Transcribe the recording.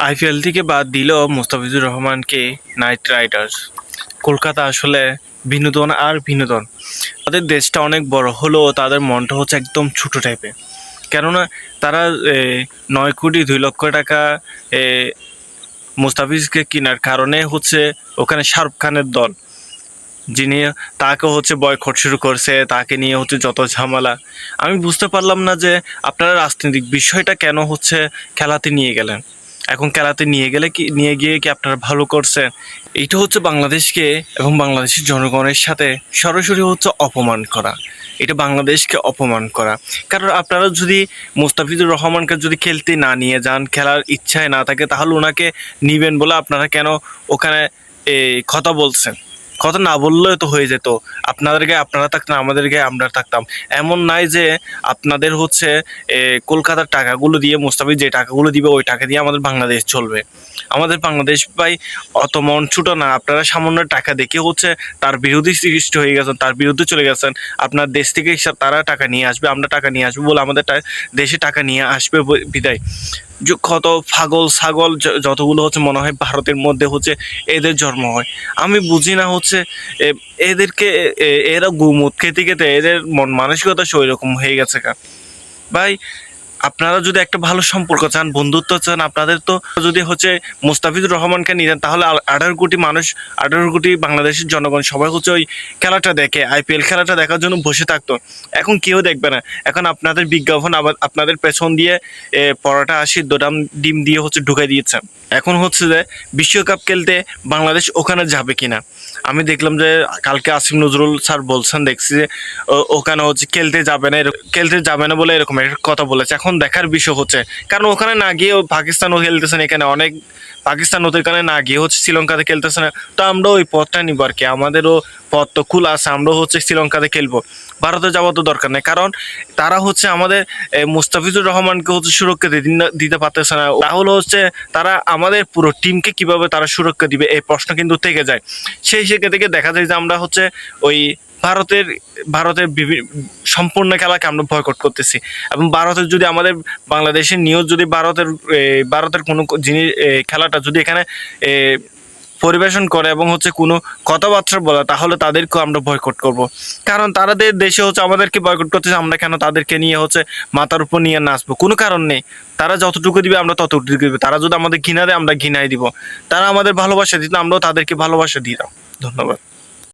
IPL থেকে বাদ দিল মুস্তাফিজুর রহমানকে নাইট রাইডার্স। কলকাতা আসলে বিনোদন আর বিনোদন। তাদের দেশটা অনেক বড় হলেও তাদের মনটা হচ্ছে একদম ছোটো টাইপের। কেননা তারা 9 কোটি 2 লক্ষ টাকা মুস্তাফিজকে কেনার কারণে হচ্ছে ওখানে শাহরুখ খানের দল, যিনি তাকে হচ্ছে বয়কট শুরু করছে, তাকে নিয়ে হচ্ছে যত ঝামেলা। আমি বুঝতে পারলাম না যে আপনারা রাজনৈতিক বিষয়টা কেন হচ্ছে খেলাতে নিয়ে গেলেন। এখন খেলাতে নিয়ে গিয়ে কি আপনারা ভালো করছেন? এইটা হচ্ছে বাংলাদেশকে এবং বাংলাদেশের জনগণের সাথে সরাসরি হচ্ছে অপমান করা। এটা বাংলাদেশকে অপমান করা। কারণ আপনারা যদি মুস্তাফিজুর রহমানকে যদি খেলতে না নিয়ে যান, খেলার ইচ্ছায় না থাকে, তাহলে ওনাকে নিবেন বলে আপনারা কেন ওখানে কথা বলছেন? কথা না বললেও তো হয়ে যেত। আপনাদের গায়ে আপনারা থাকতেন, আমাদের গায়ে আমরা থাকতাম। এমন নাই যে আপনাদের হচ্ছে কলকাতার টাকাগুলো দিয়ে মুস্তাফিজ যে টাকাগুলো দিবে ওই টাকা দিয়ে আমাদের বাংলাদেশ চলবে। আমাদের বাংলাদেশ ভাই অত মন ছোটো না। আপনারা সামান্য টাকা দেখে হচ্ছে তার বিরোধী সৃষ্টি হয়ে গেছেন, তার বিরুদ্ধে চলে গেছেন। আপনার দেশ থেকে তারা টাকা নিয়ে আসবে, আমরা টাকা নিয়ে আসবো বলে আমাদের দেশে টাকা নিয়ে আসবে বিদায় কত পাগল ছাগল যতগুলো হচ্ছে মনে হয় ভারতের মধ্যে হচ্ছে এদের জন্ম হয়। আমি বুঝি না হচ্ছে এদেরকে এরা গুমুত খেতে খেতে এদের মন মানসিকতা সেই রকম হয়ে গেছে ভাই। আপনারা যদি একটা ভালো সম্পর্ক চান, বন্ধুত্ব চান, আপনাদের তো যদি হচ্ছে মুস্তাফিজুর রহমানকে নিতেন তাহলে 18 কোটি মানুষ, 18 কোটি বাংলাদেশের জনগণ সবাই হচ্ছে ওই খেলাটা দেখে, আইপিএল খেলাটা দেখার জন্য বসে থাকতো। এখন কেউ দেখবে না। এখন আপনাদের বিজ্ঞাপন আবার আপনাদের পেছন দিয়ে পরোটা সিদ্ধ ডিম দিয়ে হচ্ছে ঢুকাই দিয়েছেন। এখন হচ্ছে যে বিশ্বকাপ খেলতে বাংলাদেশ ওখানে যাবে কিনা। আমি দেখলাম যে কালকে আসিফ নজরুল স্যার বলছেন, দেখছি যে ওখানে হচ্ছে খেলতে যাবে না বলে এরকম একটা কথা বলেছে। এখন দেখার বিষয় হচ্ছে, কারণ ওখানে না গিয়ে পাকিস্তানও খেলতেছেন, এখানে অনেক পাকিস্তান ওদের কারণে না গিয়ে হচ্ছে শ্রীলঙ্কাতে খেলতেছে না। তো আমরা ওই পথটা নিব আর কি, আমাদেরও পথ তো খোলা আছে, আমরাও হচ্ছে শ্রীলঙ্কাতে খেলবো। ভারতে যাওয়া তো দরকার নেই, কারণ তারা হচ্ছে আমাদের মুস্তাফিজুর রহমানকে হচ্ছে সুরক্ষা দিতে পারতেছে না। তাহলে হচ্ছে তারা আমাদের পুরো টিমকে কিভাবে তারা সুরক্ষা দিবে, এই প্রশ্ন কিন্তু থেকে যায়। সেই থেকে দেখা যায় যে আমরা হচ্ছে ওই ভারতের সম্পূর্ণ খেলাকে আমরা বয়কট করতেছি। এবং ভারতের যদি আমাদের বাংলাদেশের নিউজ যদি ভারতের কোনো জিনিস খেলাটা যদি এখানে পরিবেশন করে এবং হচ্ছে কোনো কথাবার্তা বলে, তাহলে তাদেরকেও আমরা বয়কট করব। কারণ তাদের দেশে হচ্ছে আমাদেরকে বয়কট করতেছে, আমরা কেন তাদেরকে নিয়ে হচ্ছে মাথার উপর নিয়ে নাচবো? কোনো কারণ নেই। তারা যতটুকু দিবে আমরা ততটুকু দিবে। তারা যদি আমাদের ঘৃণা দেয় আমরা ঘৃণাই দিব। তারা আমাদের ভালোবাসা দিত, আমরাও তাদেরকে ভালোবাসা দিতাম। ধন্যবাদ।